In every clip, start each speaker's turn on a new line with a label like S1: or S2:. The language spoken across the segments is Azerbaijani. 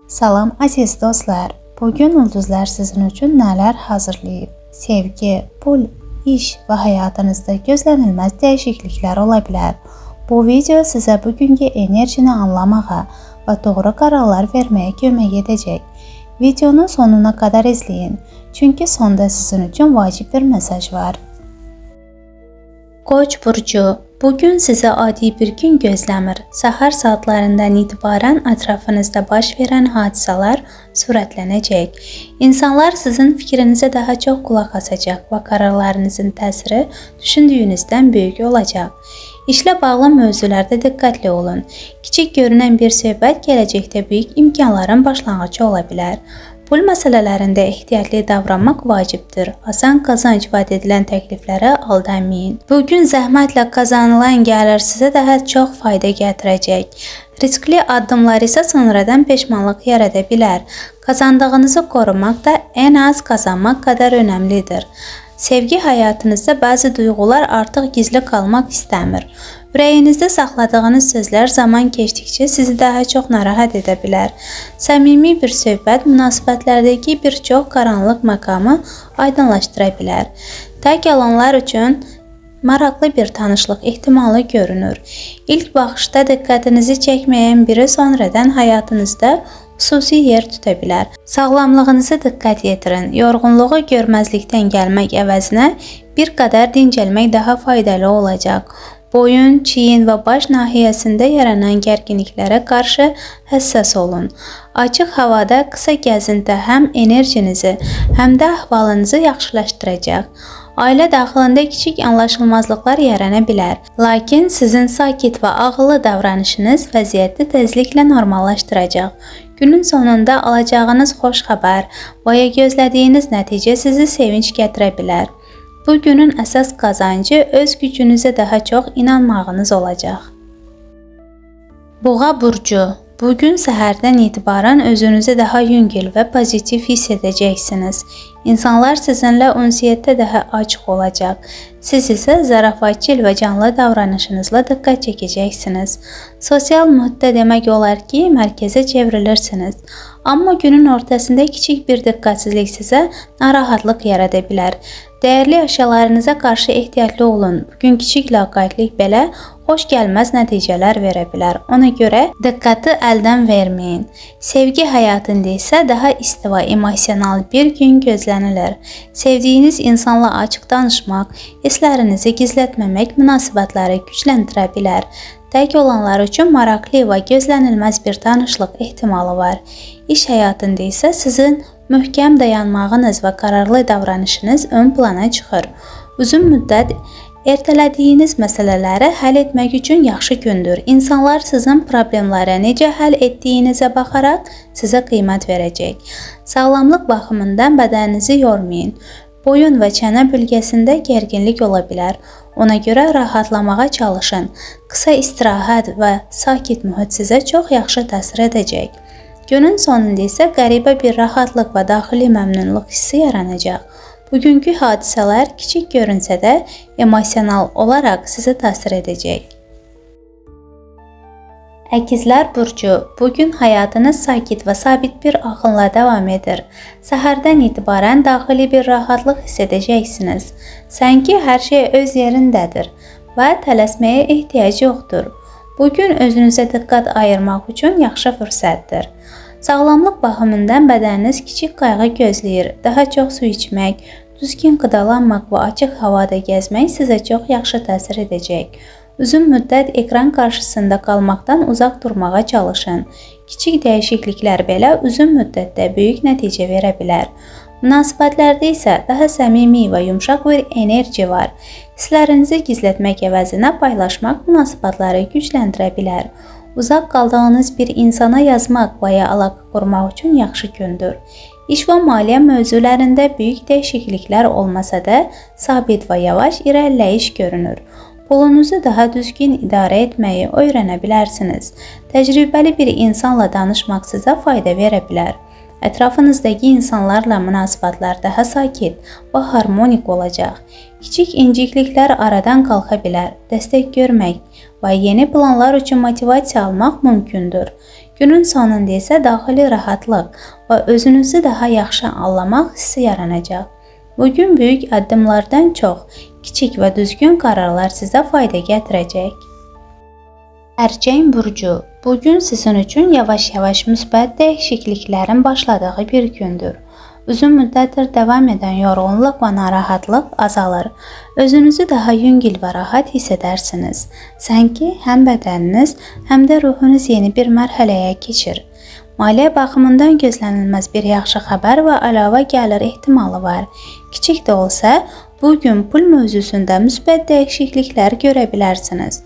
S1: Salam aziz dostlar. Bugün ulduzlar sizin üçün nələr hazırlayıb? Sevgi, pul, iş və həyatınızda gözlənilməz dəyişikliklər ola bilər. Bu video sizə bugünkü enerjini anlamağa və doğru qərarlar verməyə kömək edəcək. Videonun sonuna qədər izləyin, çünki sonda sizin üçün vacib bir mesaj var. Qoç burcu, bugün sizə adi bir gün gözləmir. Səhər saatlarından etibarən ətrafınızda baş verən hadisələr sürətlənəcək. İnsanlar sizin fikrinizə daha çox qulaq asacaq və qərarlarınızın təsiri düşündüyünüzdən böyük olacaq. İşlə bağlı mövzularda diqqətli olun. Kiçik görünən bir söhbət gələcəkdə böyük imkanların başlanğıcı ola bilər. Pul məsələlərində ehtiyatlı davranmaq vacibdir. Asan qazanc vaat edilən təkliflərə aldanmayın. Bugün zəhmətlə qazanılan gəlir sizə daha çox fayda gətirəcək. Riskli addımlar isə sonradan peşmanlıq yarada bilər. Qazandığınızı qorumaq da ən az qazanmaq qədər önəmlidir. Sevgi həyatınızda bəzi duyğular artıq gizli qalmaq istəmir. Ürəyinizdə saxladığınız sözlər zaman keçdikcə sizi daha çox narahat edə bilər. Səmimi bir söhbət münasibətlərdəki bir çox qaranlıq məqamı aydınlaşdıra bilər. Tək olanlar üçün maraqlı bir tanışlıq ehtimalı görünür. İlk baxışda diqqətinizi çəkməyən biri sonradan həyatınızda xüsusi yer tuta bilər. Sağlamlığınıza diqqət yetirin. Yorğunluğu görməzlikdən gəlmək əvəzinə bir qədər dincəlmək daha faydalı olacaq. Boyun, çiyin və baş nahiyəsində yaranan gərginliklərə qarşı həssas olun. Açıq havada qısa gəzinti həm enerjinizi, həm də ahvalınızı yaxşılaşdıracaq. Ailə daxilində kiçik anlaşılmazlıqlar yarana bilər. Lakin sizin sakit və ağıllı davranışınız vəziyyəti tezliklə normallaşdıracaq. Günün sonunda alacağınız xoş xəbər və ya gözlədiyiniz nəticə sizi sevinç gətirə bilər. Bu günün əsas qazancı öz gücünüzə daha çox inanmağınız olacaq. Boğa burcu, bugün səhərdən etibarən özünüzü daha yüngül və pozitiv hiss edəcəksiniz. İnsanlar sizinlə ünsiyyətdə daha açıq olacaq. Siz isə zarafatçıl və canlı davranışınızla diqqət çəkəcəksiniz. Sosial mühitdə demək olar ki, mərkəzə çevrilirsiniz. Amma günün ortasında kiçik bir diqqətsizlik sizə narahatlıq yarada bilər. Dəyərli əşyalarınıza qarşı ehtiyatlı olun. Bugün kiçik laqeydlik belə xoş gəlməz nəticələr verə bilər. Ona görə diqqəti əldən verməyin. Sevgi həyatında isə daha isti və emosional bir gün gözlənilir. Sevdiyiniz insanla açıq danışmaq, hisslərinizi gizlətməmək münasibətləri gücləndirə bilər. Tək olanlar üçün maraqlı və gözlənilməz bir tanışlıq ehtimalı var. İş həyatında isə sizin möhkəm dayanmağınız və qararlı davranışınız ön plana çıxır. Uzun müddət ertələdiyiniz məsələləri həll etmək üçün yaxşı gündür. İnsanlar sizin problemləri necə həll etdiyinizə baxaraq sizə qiymət verəcək. Sağlamlıq baxımından bədəninizi yormayın. Boyun və çənə bölgəsində gərginlik ola bilər. Ona görə rahatlamağa çalışın. Qısa istirahət və sakit mühit sizə çox yaxşı təsir edəcək. Günün sonunda isə qəribə bir rahatlıq və daxili məmnunluq hissi yaranacaq. Bugünkü hadisələr kiçik görünsə də emosional olaraq sizə təsir edəcək. Əkizlər burcu, bugün həyatınız sakit və sabit bir axınla davam edir. Səhərdən etibarən daxili bir rahatlıq hiss edəcəksiniz. Sanki hər şey öz yerindədir və tələsməyə ehtiyac yoxdur. Bugün özünüzə diqqət ayırmaq üçün yaxşı fürsətdir. Sağlamlıq baxımından bədəniniz kiçik qayğı gözləyir. Daha çox su içmək, düzgün qidalanmaq və açıq havada gəzmək sizə çox yaxşı təsir edəcək. Uzun müddət ekran qarşısında qalmaqdan uzaq durmağa çalışın. Kiçik dəyişikliklər belə uzun müddətdə böyük nəticə verə bilər. Münasibətlərdə isə daha səmimi və yumşaq bir enerji var. Hisslərinizi gizlətmək əvəzinə paylaşmaq münasibətləri gücləndirə bilər. Uzaq qaldığınız bir insana yazmaq və ya əlaqə qurmaq üçün yaxşı gündür. İş və maliyyə mövzularında böyük dəyişikliklər olmasa da, sabit və yavaş irəliləyiş görünür. Pulunuzu daha düzgün idarə etməyi öyrənə bilərsiniz. Təcrübəli bir insanla danışmaq sizə fayda verə bilər. Ətrafınızdakı insanlarla münasibətlər daha sakit və harmonik olacaq. Kiçik incikliklər aradan qalxa bilər. Dəstək görmək və yeni planlar üçün motivasiya almaq mümkündür. Günün sonunda isə daxili rahatlıq və özünüzü daha yaxşı anlamaq hissi yaranacaq. Bugün böyük addımlardan çox, kiçik və düzgün qararlar sizə fayda gətirəcək. Hərçəyin burcu, bugün sizin üçün yavaş-yavaş müsbət dəyişikliklərin başladığı bir gündür. Uzun müddətdir davam edən yorğunluq və narahatlıq azalır. Özünüzü daha yüngül və rahat hiss edərsiniz. Sanki həm bədəniniz, həm də ruhunuz yeni bir mərhələyə keçir. Maliyyə baxımından gözlənilməz bir yaxşı xəbər və əlavə gəlir ehtimalı var. Kiçik də olsa, bugün pul mövzusunda müsbət dəyişikliklər görə bilərsiniz.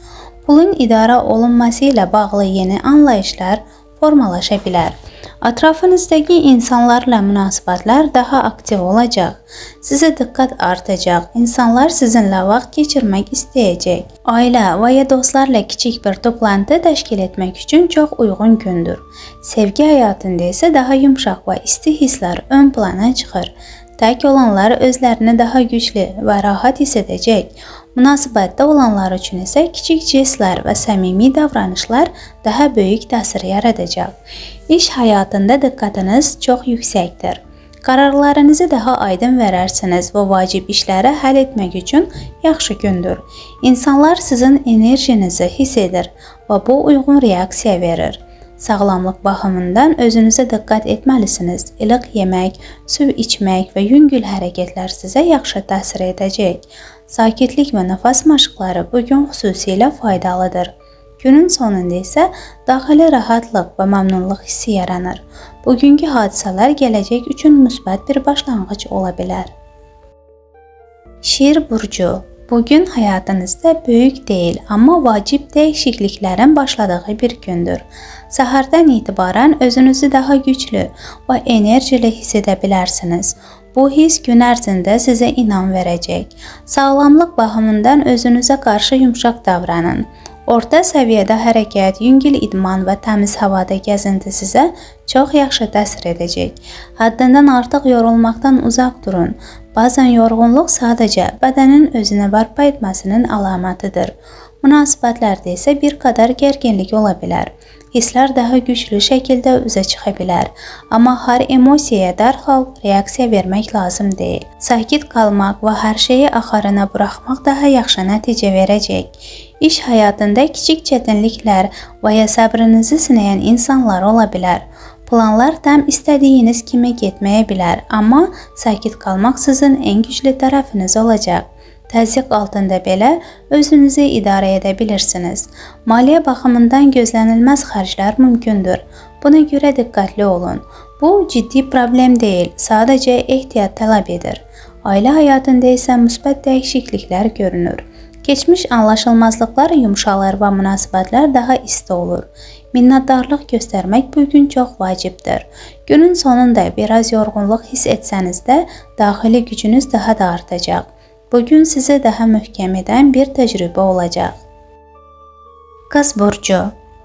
S1: Pulun idarə olunması ilə bağlı yeni anlayışlar formalaşa bilər. Ətrafınızdakı insanlarla münasibətlər daha aktiv olacaq. Sizə diqqət artacaq. İnsanlar sizinlə vaxt keçirmək istəyəcək. Ailə və ya dostlarla kiçik bir toplantı təşkil etmək üçün çox uyğun gündür. Sevgi həyatında isə daha yumşaq və isti hisslər ön plana çıxır. Tək olanlar özlərini daha güclü və rahat hiss edəcək. Münasibətdə olanlar üçün isə kiçik jestlər və səmimi davranışlar daha böyük təsir yaradacaq. İş həyatında diqqətiniz çox yüksəkdir. Qararlarınızı daha aydın verərsiniz və vacib işləri həll etmək üçün yaxşı gündür. İnsanlar sizin enerjinizi hiss edir və bu uyğun reaksiya verir. Sağlamlıq baxımından özünüzə diqqət etməlisiniz. İlıq yemək, su içmək və yüngül hərəkətlər sizə yaxşı təsir edəcək. Sakitlik və nəfəs məşqləri bugün xüsusilə faydalıdır. Günün sonunda isə daxili rahatlıq və məmnunluq hissi yaranır. Bugünkü hadisələr gələcək üçün müsbət bir başlanğıc ola bilər. Şir burcu, bugün həyatınızda böyük deyil, amma vacib dəyişikliklərin başladığı bir gündür. Səhərdən etibarən özünüzü daha güclü və enerjili hiss edə bilərsiniz. Bu his gün ərzində sizə inam verəcək. Sağlamlıq baxımından özünüzə qarşı yumşaq davranın. Orta səviyyədə hərəkət, yüngül idman və təmiz havada gəzinti sizə çox yaxşı təsir edəcək. Həddindən artıq yorulmaqdan uzaq durun. Bəzən yorğunluq sadəcə bədənin özünə bərpa etməsinin əlamətidir. Münasibətlərdə isə bir qədər gərginlik ola bilər. Hisslər daha güclü şəkildə üzə çıxa bilər. Amma hər emosiyaya dərhal reaksiya vermək lazım deyil. Sakit qalmaq və hər şeyi axarına buraxmaq daha yaxşı nəticə verəcək. İş həyatında kiçik çətinliklər və ya səbrinizi sınayən insanlar ola bilər. Planlar tam istədiyiniz kimi getməyə bilər, amma sakit qalmaq sizin ən güclü tərəfiniz olacaq. Təzyiq altında belə özünüzü idarə edə bilirsiniz. Maliyyə baxımından gözlənilməz xərclər mümkündür. Buna görə diqqətli olun. Bu ciddi problem deyil, sadəcə ehtiyat tələb edir. Ailə həyatında isə müsbət dəyişikliklər görünür. Keçmiş anlaşılmazlıqlar yumşalır və münasibətlər daha isti olur. Minnətdarlıq göstərmək bugün çox vacibdir. Günün sonunda biraz yorğunluq hiss etsəniz də, daxili gücünüz daha da artacaq. Bugün sizi daha möhkəm edən bir təcrübə olacaq. Qız burcu,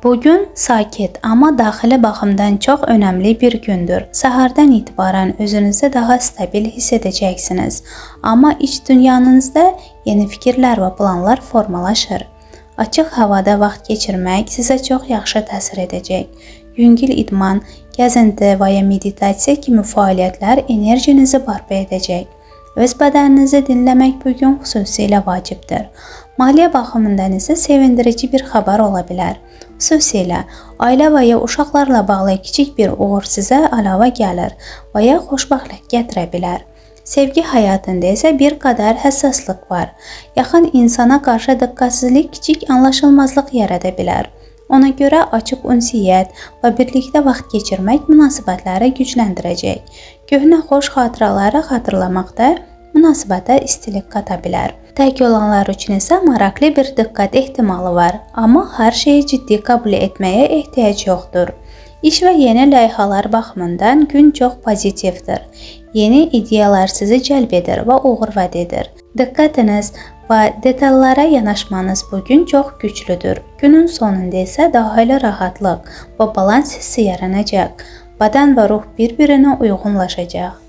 S1: bugün sakit, amma daxili baxımdan çox önəmli bir gündür. Səhərdən etibarən özünüzü daha stabil hiss edəcəksiniz. Amma iç dünyanızda yeni fikirlər və planlar formalaşır. Açıq havada vaxt keçirmək sizə çox yaxşı təsir edəcək. Yüngül idman, gəzinti və ya meditasiya kimi fəaliyyətlər enerjinizi bərpa edəcək. Öz bədəninizi dinləmək bugün xüsusilə vacibdir. Maliyyə baxımından isə sevindirici bir xəbər ola bilər. Xüsusilə ailə və ya uşaqlarla bağlı kiçik bir uğur sizə əlavə gəlir və ya xoşbəxtlik gətirə bilər. Sevgi həyatında isə bir qədər həssaslıq var. Yaxın insana qarşı diqqətsizlik kiçik anlaşılmazlıq yarada bilər. Ona görə açıq ünsiyyət və birlikdə vaxt keçirmək münasibətləri gücləndirəcək. Köhnə xoş xatirələri xatırlamaqda münasibətə istilik qata bilər. Tək olanlar üçün isə maraqlı bir diqqət ehtimalı var, amma hər şeyi ciddi qəbul etməyə ehtiyac yoxdur. İş və yeni layihələr baxımından gün çox pozitivdir. Yeni ideyalar sizi cəlb edir və uğur vəd edir. Diqqətiniz və detallara yanaşmanız bugün çox güclüdür. Günün sonunda isə daxili rahatlıq və balans hissi yaranacaq. Bədən və ruh bir-birinə uyğunlaşacaq.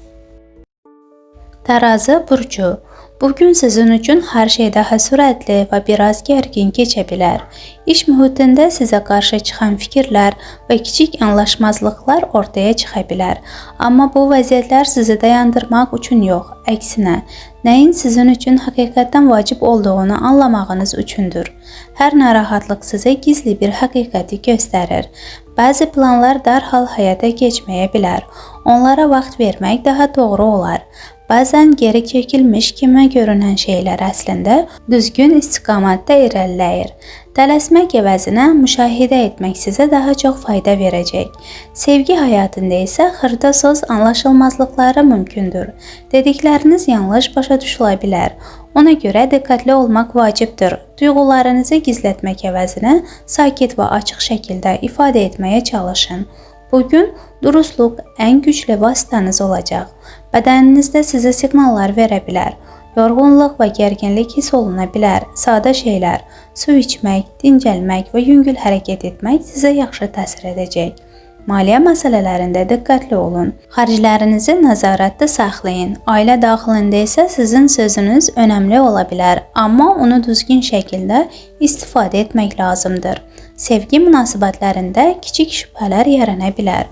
S1: Tərazi burcu, Bugün sizin üçün hər şey daha sürətli və biraz gərgin keçə bilər. İş mühitində sizə qarşı çıxan fikirlər və kiçik anlaşmazlıqlar ortaya çıxa bilər. Amma bu vəziyyətlər sizi dayandırmaq üçün yox, əksinə, nəyin sizin üçün həqiqətən vacib olduğunu anlamağınız üçündür. Hər narahatlıq sizə gizli bir həqiqəti göstərir. Bəzi planlar dərhal həyata keçməyə bilər. Onlara vaxt vermək daha doğru olar. Bəzən geri çəkilmiş kimi görünən şeylər əslində düzgün istiqamətdə irəliləyir. Tələsmək əvəzinə müşahidə etmək sizə daha çox fayda verəcək. Sevgi həyatında isə xırda söz anlaşılmazlıqları mümkündür. Dedikləriniz yanlış başa düşülə bilər. Ona görə diqqətli olmaq vacibdir. Duyğularınızı gizlətmək əvəzinə sakit və açıq şəkildə ifadə etməyə çalışın. Bugün dürüstlük ən güclü vasitəniz olacaq. Bədəninizdə sizə siqnallar verə bilər. Yorğunluq və gərginlik hiss oluna bilər. Sadə şeylər, su içmək, dincəlmək və yüngül hərəkət etmək sizə yaxşı təsir edəcək. Maliyyə məsələlərində diqqətli olun. Xərclərinizi nəzarətdə saxlayın. Ailə daxilində isə sizin sözünüz önəmli ola bilər, amma onu düzgün şəkildə istifadə etmək lazımdır. Sevgi münasibətlərində kiçik şübhələr yarana bilər.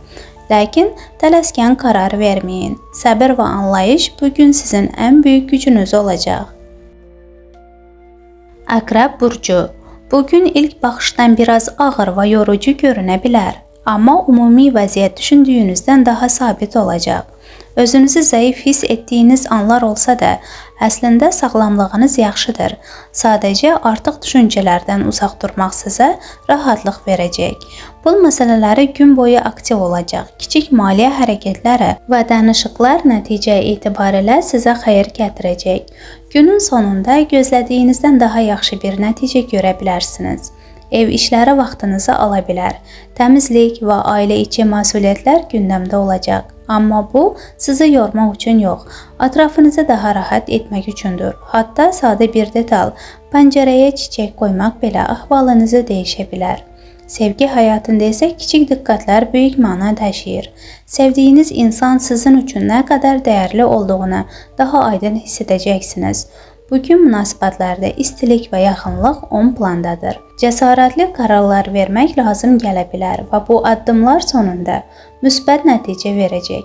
S1: Lakin tələskən qərar verməyin. Səbir və anlayış bugün sizin ən böyük gücünüz olacaq. Əqrəb burcu. Bugün ilk baxışdan biraz ağır və yorucu görünə bilər. Amma ümumi vəziyyət düşündüyünüzdən daha sabit olacaq. Özünüzü zəif hiss etdiyiniz anlar olsa da, əslində sağlamlığınız yaxşıdır. Sadəcə artıq düşüncələrdən uzaq durmaq sizə rahatlıq verəcək. Pul məsələləri gün boyu aktiv olacaq. Kiçik maliyyə hərəkətləri və danışıqlar nəticə etibarilə sizə xeyir gətirəcək. Günün sonunda gözlədiyinizdən daha yaxşı bir nəticə görə bilərsiniz. Ev işləri vaxtınızı ala bilər. Təmizlik və ailə içi məsuliyyətlər gündəmdə olacaq. Amma bu, sizi yormaq üçün yox, ətrafınızı daha rahat etmək üçündür. Hətta sadə bir detal, pəncərəyə çiçək qoymaq belə əhvalınızı dəyişə bilər. Sevgi həyatında isə kiçik diqqətlər böyük məna daşıyır. Sevdiyiniz insan sizin üçün nə qədər dəyərli olduğunu daha aydın hiss edəcəksiniz. Bugün münasibətlərdə istilik və yaxınlıq ön plandadır. Cəsarətli qərarlar vermək lazım gələ bilər və bu addımlar sonunda müsbət nəticə verəcək.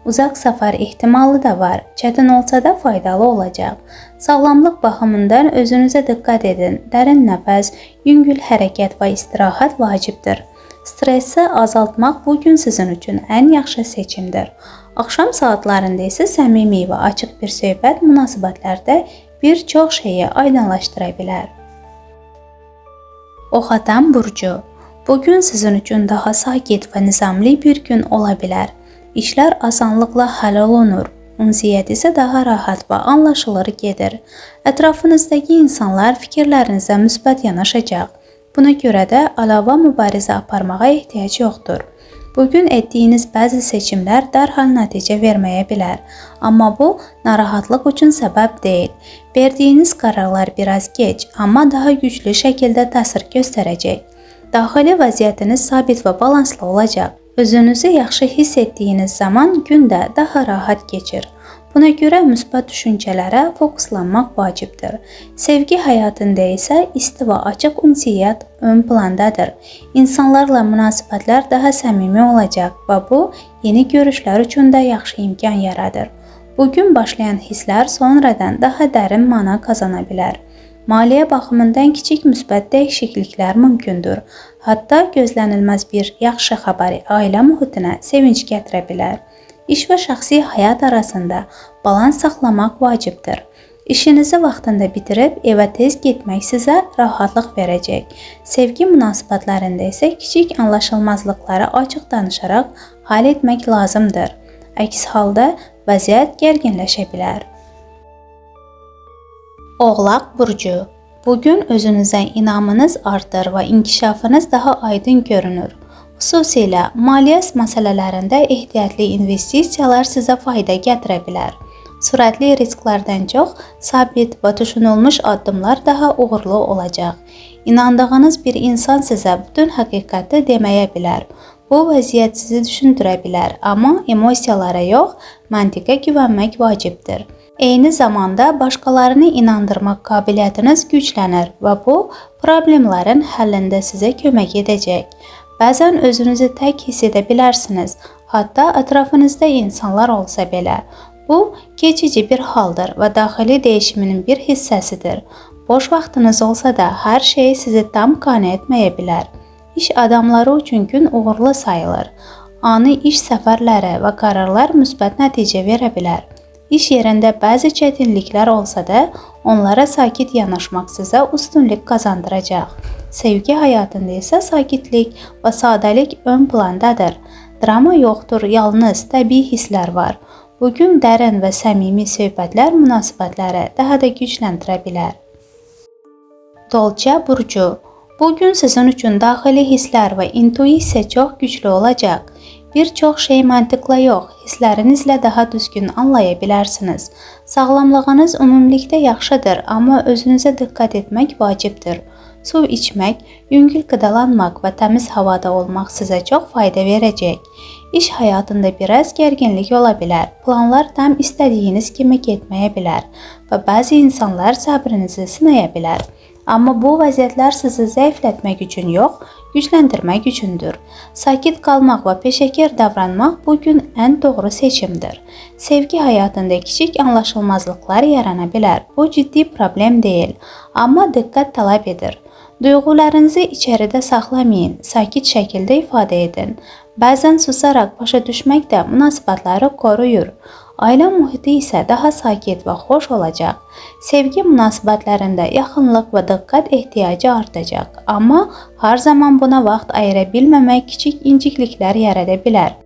S1: Uzaq səfər ehtimalı da var, çətin olsa da faydalı olacaq. Sağlamlıq baxımından özünüzə diqqət edin. Dərin nəfəs, yüngül hərəkət və istirahət vacibdir. Stressi azaltmaq bugün sizin üçün ən yaxşı seçimdir. Axşam saatlarında isə səmimi və açıq bir söhbət münasibətlərdə bir çox şeyi aydınlaşdıra bilər. Oxatan burcu. Bugün sizin üçün daha sakit və nizamlı bir gün ola bilər. İşlər asanlıqla həll olunur. Ünsiyyət isə daha rahat və anlaşılır gedir. Ətrafınızdakı insanlar fikirlərinizə müsbət yanaşacaq. Buna görə də əlavə mübarizə aparmağa ehtiyac yoxdur. Bugün etdiyiniz bəzi seçimlər dərhal nəticə verməyə bilər. Amma bu, narahatlıq üçün səbəb deyil. Verdiyiniz qərarlar biraz gec, amma daha güclü şəkildə təsir göstərəcək. Daxili vəziyyətiniz sabit və balanslı olacaq. Özünüzü yaxşı hiss etdiyiniz zaman gündə daha rahat keçir. Buna görə müsbət düşüncələrə fokuslanmaq vacibdir. Sevgi həyatında isə isti və açıq ünsiyyət ön plandadır. İnsanlarla münasibətlər daha səmimi olacaq və bu, yeni görüşlər üçün də yaxşı imkan yaradır. Bugün başlayan hisslər sonradan daha dərin məna qazana bilər. Maliyyə baxımından kiçik müsbət dəyişikliklər mümkündür. Hətta gözlənilməz bir yaxşı xəbəri ailə mühitinə sevinç gətirə bilər. İş və şəxsi həyat arasında balans saxlamaq vacibdir. İşinizi vaxtında bitirib evə tez getmək sizə rahatlıq verəcək. Sevgi münasibətlərində isə kiçik anlaşılmazlıqları açıq danışaraq həll etmək lazımdır. Əks halda vəziyyət gərginləşə bilər. Oğlaq burcu. Bugün özünüzə inamınız artır və inkişafınız daha aydın görünür. Xüsusilə maliyyə məsələlərində ehtiyatlı investisiyalar sizə fayda gətirə bilər. Sürətli risklərdən çox sabit və düşünülmüş addımlar daha uğurlu olacaq. İnandığınız bir insan sizə bütün həqiqəti deməyə bilər. Bu vəziyyət sizi düşündürə bilər, amma emosiyalara yox, məntiqə güvənmək vacibdir. Eyni zamanda başqalarını inandırmaq qabiliyyətiniz güclənir və bu problemlərin həllində sizə kömək edəcək. Bəzən özünüzü tək hiss edə bilərsiniz, hətta ətrafınızda insanlar olsa belə. Bu, keçici bir haldır və daxili dəyişiminin bir hissəsidir. Boş vaxtınız olsa da hər şey sizi tam qane etməyə bilər. İş adamları üçün gün uğurlu sayılır. Ani iş səfərləri və qərarlar müsbət nəticə verə bilər. İş yerində bəzi çətinliklər olsa da, onlara sakit yanaşmaq sizə üstünlük qazandıracaq. Sevgi həyatında isə sakitlik və sadəlik ön plandadır. Drama yoxdur, yalnız təbii hisslər var. Bugün dərin və səmimi söhbətlər münasibətləri daha da gücləndirə bilər. Dolça burcu. Bugün sizin üçün daxili hisslər və intuisiya çox güclü olacaq. Bir çox şey məntiqlə yox, hisslərinizlə daha düzgün anlaya bilərsiniz. Sağlamlığınız ümumilikdə yaxşıdır, amma özünüzə diqqət etmək vacibdir. Su içmək, yüngül qidalanmaq və təmiz havada olmaq sizə çox fayda verəcək. İş həyatında biraz gərginlik ola bilər, planlar tam istədiyiniz kimi getməyə bilər və bəzi insanlar səbrinizi sınaya bilər. Amma bu vəziyyətlər sizi zəiflətmək üçün yox, gücləndirmək üçündür. Sakit qalmaq və peşəkar davranmaq bugün ən doğru seçimdir. Sevgi həyatında kiçik anlaşılmazlıqlar yarana bilər. Bu ciddi problem deyil, amma diqqət tələb edir. Duyğularınızı içəridə saxlamayın, sakit şəkildə ifadə edin. Bəzən susaraq başa düşmək də münasibətləri qoruyur. Ailə mühiti isə daha sakit və xoş olacaq. Sevgi münasibətlərində yaxınlıq və diqqət ehtiyacı artacaq. Amma hər zaman buna vaxt ayıra bilməmək kiçik incikliklər yarada bilər.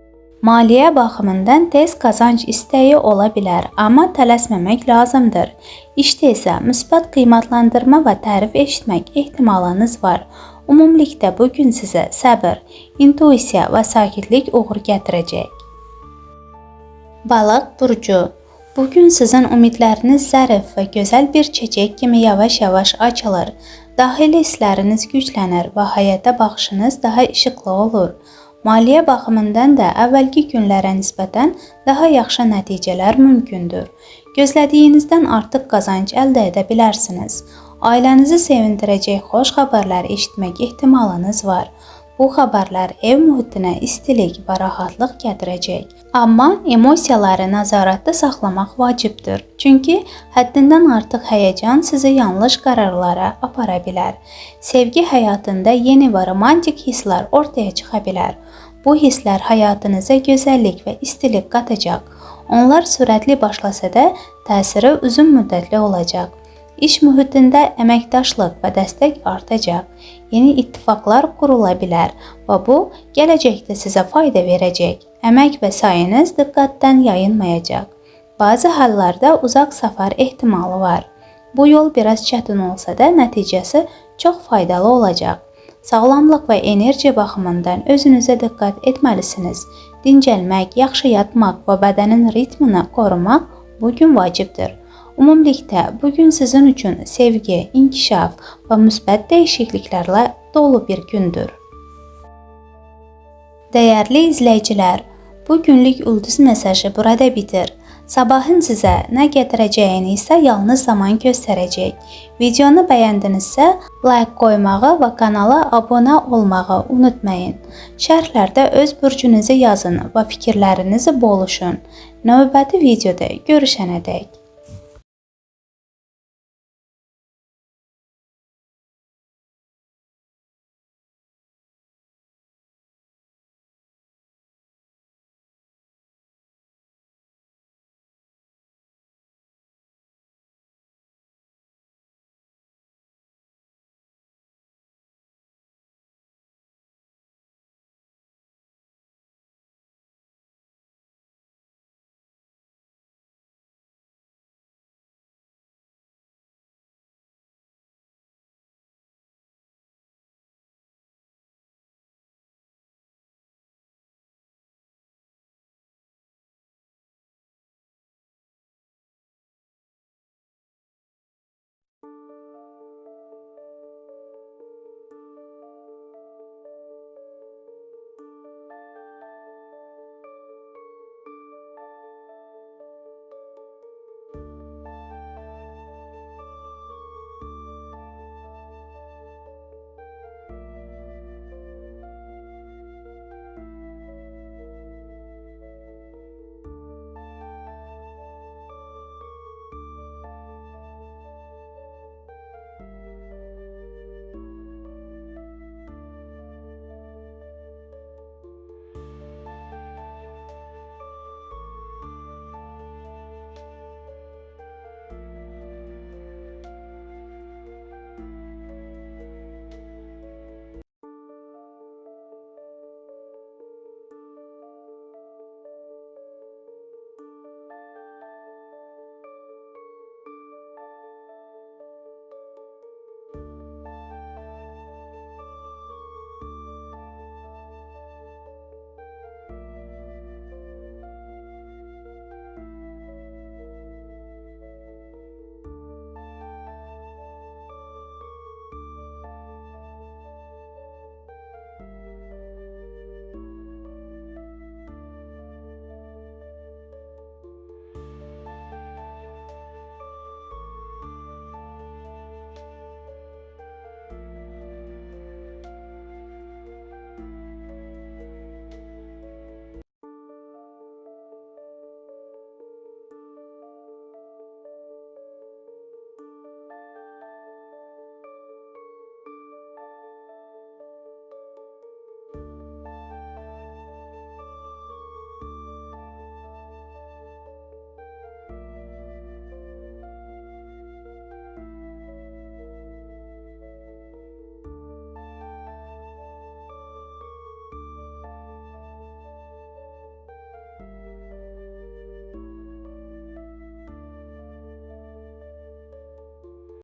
S1: Maliyyə baxımından tez qazanc istəyi ola bilər, amma tələsməmək lazımdır. İşdə isə müsbət qiymətləndirmə və tərif eşitmək ehtimalınız var. Ümumilikdə bugün sizə səbir, intuisiya və sakitlik uğur gətirəcək. Balıq burcu. Bugün sizin ümidləriniz zərif və gözəl bir çiçək kimi yavaş-yavaş açılır. Daxili hissləriniz güclənir və həyata baxışınız daha işıqlı olur. Maliyyə baxımından da əvvəlki günlərə nisbətən daha yaxşı nəticələr mümkündür. Gözlədiyinizdən artıq qazanc əldə edə bilərsiniz. Ailənizi sevindirəcək xoş xəbərlər eşitmək ehtimalınız var. Bu xəbərlər ev mühitinə istilik və rahatlıq gətirəcək. Amma emosiyaları nəzarətdə saxlamaq vacibdir. Çünki həddindən artıq həyəcan sizi yanlış qərarlara apara bilər. Sevgi həyatında yeni və romantik hisslər ortaya çıxa bilər. Bu hisslər həyatınıza gözəllik və istilik qatacaq. Onlar sürətli başlasa da təsiri uzun müddətli olacaq. İş mühitində əməkdaşlıq və dəstək artacaq. Yeni ittifaqlar qurula bilər və bu, gələcəkdə sizə fayda verəcək. Əmək və sayınız diqqətdən yayınmayacaq. Bazı hallarda uzaq səfər ehtimalı var. Bu yol biraz çətin olsa da nəticəsi çox faydalı olacaq. Sağlamlıq və enerji baxımından özünüzə diqqət etməlisiniz. Dincəlmək, yaxşı yatmaq və bədənin ritmini qorumaq bugün vacibdir. Ümumilikdə, bugün sizin üçün sevgi, inkişaf və müsbət dəyişikliklərlə dolu bir gündür. Dəyərli izləyicilər, bu günlük ulduz mesajı burada bitir. Sabahın sizə nə gətirəcəyini isə yalnız zaman göstərəcək. Videonu bəyəndinizsə, like qoymağı və kanala abunə olmağı unutmayın. Şərhlərdə öz burcunuzu yazın və fikirlərinizi bölüşün. Növbəti videoda görüşənədək.